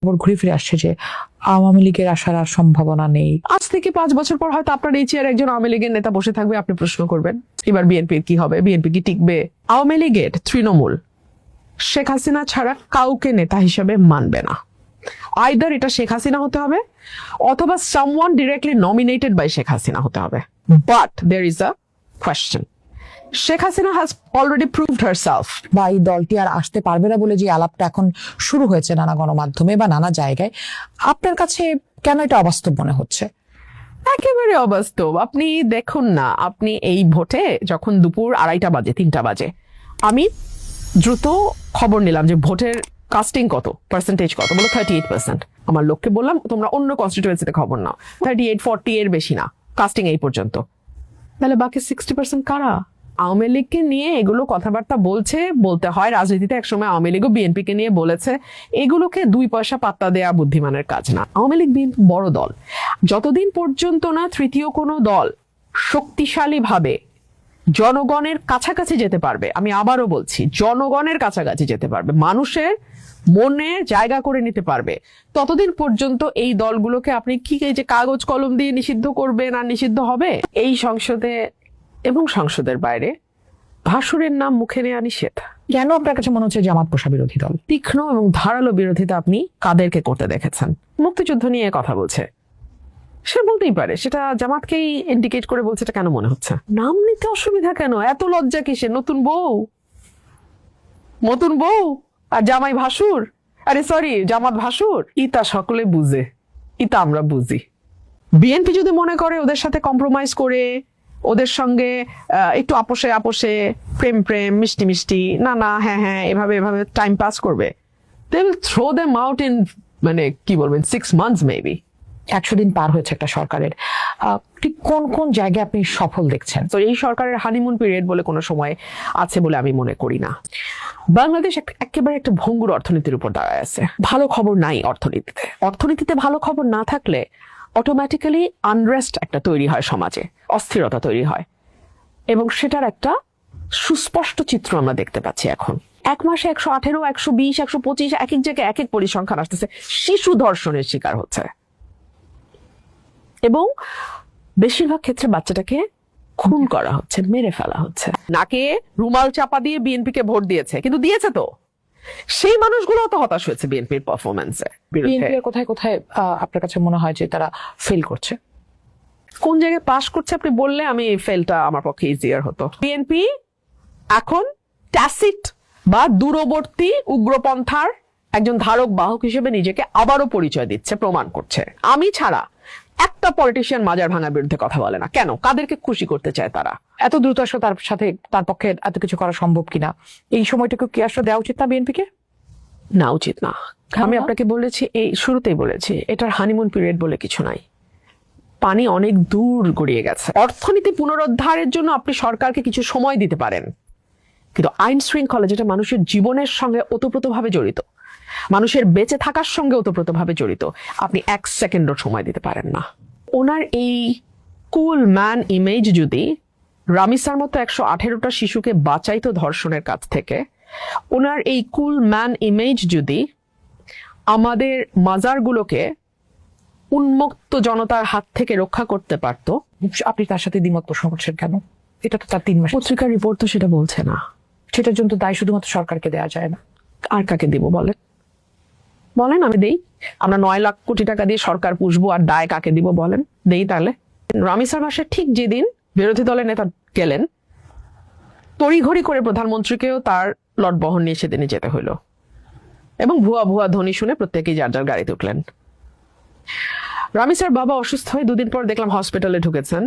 ঘুরে ফিরে আসছে যে আওয়ামী লীগের আসার আর সম্ভাবনা নেই। আজ থেকে 5 বছর পর হয়তো আপনার এই চেয়ারে একজন আওয়ামী লীগের নেতা বসে থাকবে, আপনি প্রশ্ন করবেন এবার বিএনপির কি হবে, বিএনপি কি টিকবে? আওয়ামী লীগের তৃণমূল শেখ হাসিনা ছাড়া কাউকে নেতা হিসেবে মানবে না। আইদার এটা শেখ হাসিনা হতে হবে অথবা someone directly nominated by Sheikh Hasina হতে হবে। But there is a question, Sheikh Hasina has already proved herself. বা এই দলটি আর আসতে পারবে না বলে যে আলাপটা এখন শুরু হয়েছে নানা গণমাধ্যমে বা নানা জায়গায়, আপনার কাছে কেন এটা অবাস্তব মনে হচ্ছে? একেবারে অবাস্তব। আপনি দেখুন না, আপনি এই ভোটে যখন দুপুর 2:30 বাজে 3টা বাজে আমি দ্রুত খবর নিলাম যে ভোটের কাস্টিং কত পার্সেন্টেজ কত, বলো 38%। আমার লোককে বললাম তোমরা অন্য কনস্টিটিউয়েন্সিতে খবর নাও, 38-40 এর বেশি না কাস্টিং এই পর্যন্ত। তাহলে বাকি 60% কারা? আওয়ামী লীগকে নিয়ে এগুলো কথাবার্তা বলতে হয়। রাজনীতিতে একসময় আওয়ামী লীগও বিএনপিকে নিয়ে বলেছে, এগুলোকে 2 পয়সা পাত্তা দেয়া বুদ্ধিমানের কাজ না। আওয়ামী লীগ বিএনপি বড় দল, যতদিন পর্যন্ত না তৃতীয় কোনো দল শক্তিশালী ভাবে জনগণের কাছাকাছি যেতে পারবে, আমি আবারও বলছি জনগণের কাছাকাছি যেতে পারবে, মানুষের মনে জায়গা করে নিতে পারবে, ততদিন পর্যন্ত এই দলগুলোকে আপনি কি এই যে কাগজ কলম দিয়ে নিষিদ্ধ করবেন আর নিষিদ্ধ হবে? এই সংসদে এবং সংসদের বাইরে ভাসুরের নাম মুখে নেওয়া নিষেধ। কেন আপনার কাছে মনে হচ্ছে জামাত পোষা বিরোধী দল? তীক্ষ্ণ এবং ধারালো বিরোধিতা আপনি কাদেরকে করতে দেখেছেন? মুক্তিযুদ্ধ নিয়ে কথা বলছে, সে বলতেই পারে, সেটা জামাতকেই ইন্ডিকেট করে বলছে, এটা কেন মনে হচ্ছে? নাম নিতে অসুবিধা কেন? এত লজ্জা কিসে? নতুন বউ আর জামাই ভাসুর, আরে সরি জামাত ভাসুর, ইতা সকলে বুঝে, ইতা আমরা বুঝি। বিএনপি যদি মনে করে ওদের সাথে কম্প্রোমাইজ করে ওদের সঙ্গে একটু আপোষে প্রেম মিষ্টি না হ্যাঁ এভাবে টাইম পাস করবে, they will throw them out in, মানে কি বলবেন, 6 months মেবি। 100 দিন পার হয়েছে একটা সরকারের, ঠিক কোন কোন জায়গায় আপনি সফল দেখছেন? তো এই সরকারের হানিমুন পিরিয়ড বলে কোনো সময় আছে বলে আমি মনে করি না। বাংলাদেশ একেবারে একটা ভঙ্গুর অর্থনীতির উপর দাঁড়ায় আছে। ভালো খবর নাই অর্থনীতিতে ভালো খবর না থাকলে অটোমেটিক্যালি আনরেস্ট একটা তৈরি হয় সমাজে, অস্থিরতা তৈরি হয়, এবং সেটার একটা সুস্পষ্ট চিত্র আমরা দেখতে পাচ্ছি এখন। এক মাসে 118, 120, 125 এক এক জায়গায় এক এক পরিসংখ্যান আসতেছে, শিশু ধর্ষণের শিকার হচ্ছে, এবং বেশিরভাগ ক্ষেত্রে বাচ্চাটাকে খুন করা হচ্ছে, মেরে ফেলা হচ্ছে। নাকে রুমাল চাপা দিয়ে বিএনপিকে ভোট দিয়েছে, কিন্তু দিয়েছে তো, সেই মানুষগুলো তো হতাশ হয়েছে বিএনপির পারফরমেন্সে। বিএনপি কোথায় কোথায় আপনার কাছে মনে হয় যে তারা ফেল করছে? কোন জায়গায় পাস করছে আপনি বললে আমি ফেলটা আমার পক্ষে ইজিয়ার হতো। বিএনপি এখন ট্যাসিট বা দূরবর্তী উগ্রপন্থার একজন ধারক বাহক হিসেবে নিজেকে আবারও পরিচয় দিচ্ছে, প্রমাণ করছে। আমি ছাড়া একটা পলিটিশিয়ান মাজার ভাঙার বিরুদ্ধে কথা বলে না। কেন? কাদেরকে খুশি করতে চায় তারা? এত দ্রুত আসলে তার সাথে তার পক্ষে এত কিছু করা সম্ভব কিনা, এই সময়টুকু কি আসলে দেওয়া উচিত না বিএনপিকে? না, উচিত না। আমি আপনাকে বলেছি, এই শুরুতেই বলেছি, এটার হানিমুন পিরিয়ড বলে কিছু নাই। পানি অনেক দূর গড়িয়ে গেছে। অর্থনীতি পুনরুদ্ধারের জন্য আপনি সরকারকে কিছু সময় দিতে পারেন, কিন্তু আইন শৃঙ্খলা, যেটা মানুষের জীবনের সঙ্গে ওতপ্রোতভাবে জড়িত, মানুষের বেঁচে থাকার সঙ্গে ওতপ্রোতভাবে জড়িত, আপনি 1 সেকেন্ডও সময় দিতে পারেন না। ওনার এই কুল ম্যান ইমেজ যদি রামিসার মতো 118টা শিশুকে বাঁচাইতো ধর্ষণের কাছ থেকে, ওনার এই কুল ম্যান ইমেজ যদি আমাদের মাজারগুলোকে উন্মুক্ত জনতার হাত থেকে রক্ষা করতে পারতো, আপনি তার সাথে দ্বিমত পোষণ করছেন কেন? এটা তো তার 3 মাস। পত্রিকার রিপোর্ট তো সেটা বলছে না। সেটার জন্য তো দায় শুধুমাত্র সরকারকে দেওয়া যায় না। আর কাকে দিব বলেন? আমি দেই? আমরা 9 লাখ কোটি টাকা দিয়ে সরকার পুষবো, আর দায় কাকে দিব বলেন? দেই তাহলে। রামিসার বাসায় ঠিক যেদিন বিরোধী দলের নেতা গেলেন, তড়িঘড়ি করে প্রধানমন্ত্রীকেও তার লট বহন নিয়ে সেদিনে যেতে হইল, এবং ভুয়া ধ্বনি শুনে প্রত্যেকেই যার যার গাড়িতে উঠলেন। রামিসার বাবা অসুস্থ হয়ে 2 দিন পর দেখলাম হসপিটালে ঢুকেছেন,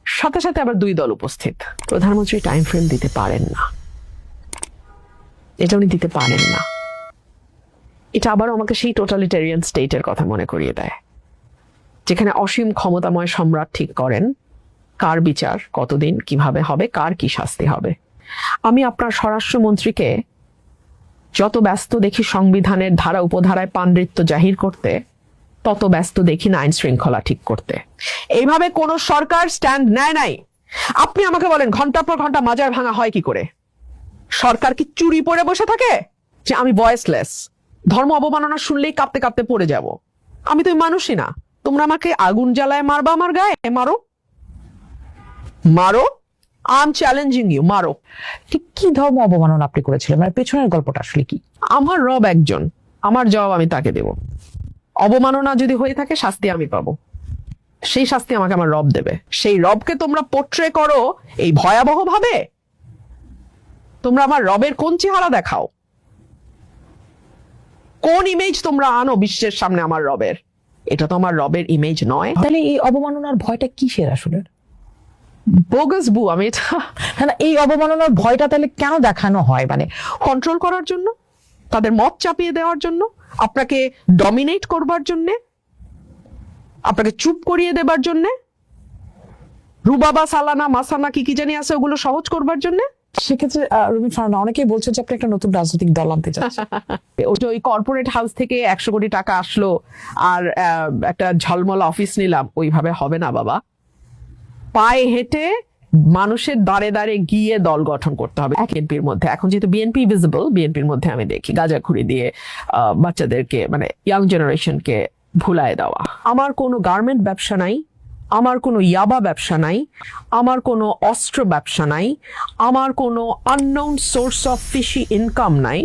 সাথে সাথে আবার 2 দল উপস্থিত। প্রধানমন্ত্রী টাইম ফ্রেম দিতে পারেন না, এটা উনি দিতে পারেন না। এটা আবার আমাকে সেই টোটালিটেরিয়ান স্টেটের কথা মনে করিয়ে দেয়, যেখানে অসীম ক্ষমতাময় সম্রাট ঠিক করেন কার বিচার কতদিন কিভাবে হবে, কার কি শাস্তি হবে। আমি আপনার স্বরাষ্ট্রমন্ত্রীকে যত ব্যস্ত দেখি সংবিধানের ধারা উপধারায় পাণ্ডিত্য জাহির করতে, তত ব্যস্ত দেখি না আইন শৃঙ্খলা ঠিক করতে। এইভাবে কোন সরকার স্ট্যান্ড নেয় নাই। আপনি আমাকে বলেন, ঘন্টার পর ঘন্টা মাজার ভাঙা হয় কি করে? সরকার কি চুরি পরে বসে থাকে যে আমি ভয়েসলেস? ধর্ম অবমাননা শুনলেই কাঁপতে কাঁপতে পড়ে যাব। আমি তো ওই মানুষই না। তোমরা আমাকে আগুন জ্বালায় মারবা, আমার গায়ে মারো, মারো, আই এম চ্যালেঞ্জিং ইউ, মারো। ঠিক কি ধর্ম অবমাননা আপনি করেছিলেন, মানে পেছনের গল্পটা আসলে কি? আমার রব একজন, আমার জবাব আমি তাকে দেব। অবমাননা যদি হয়ে থাকে শাস্তি আমি পাবো, সেই শাস্তি আমাকে আমার রব দেবে। সেই রবকে তোমরা পোট্রে করো এই ভয়াবহ ভাবে। তোমরা আমার রবের কোন চেহারা দেখাও, কোন ইমেজ তোমরা আনো বিশ্বের সামনে আমার রবের? এটা তো আমার রবের ইমেজ নয়। তাহলে এই অবমাননার ভয়টা কিসের আসলে? বোগাস বু, আমি এটা না, এই অবমাননার ভয়টা তাহলে কেন দেখানো হয়? মানে কন্ট্রোল করার জন্য, তাদের মত চাপিয়ে দেওয়ার জন্য, আপনাকে ডমিনেট করবার জন্য, আপনাকে চুপ করিয়ে দেবার জন্য, রুবাবা, সালানা, মাসানা কি কি জানি আছে ওগুলো সহজ করবার জন্য। সেক্ষেত্রে রুমি ফারহানা, অনেকেই বলছে যে আপনি একটা নতুন রাজনৈতিক দল আনতে চাচ্ছেন। ওই কর্পোরেট হাউস থেকে 100 কোটি টাকা আসলো আর একটা ঝলমল অফিস নিলাম, ওইভাবে হবে না বাবা। পায়ে হেঁটে মানুষের দাঁড়ে দাঁড়ে গিয়ে দল গঠন করতে হবে। বিএনপির মধ্যে এখন যেহেতু বিএনপি ভিজিবল, বিএনপির মধ্যে আমি দেখি গাঁজাখুরি দিয়ে বাচ্চাদেরকে, মানে ইয়াং জেনারেশনকে ভুলায় দেওয়া। আমার কোনো গার্মেন্ট ব্যবসা নাই, আমার কোনো ইয়াবা ব্যবসা নাই, আমার কোনো অস্ত্র ব্যবসা নাই, আমার কোনো unknown source of fishy income নাই।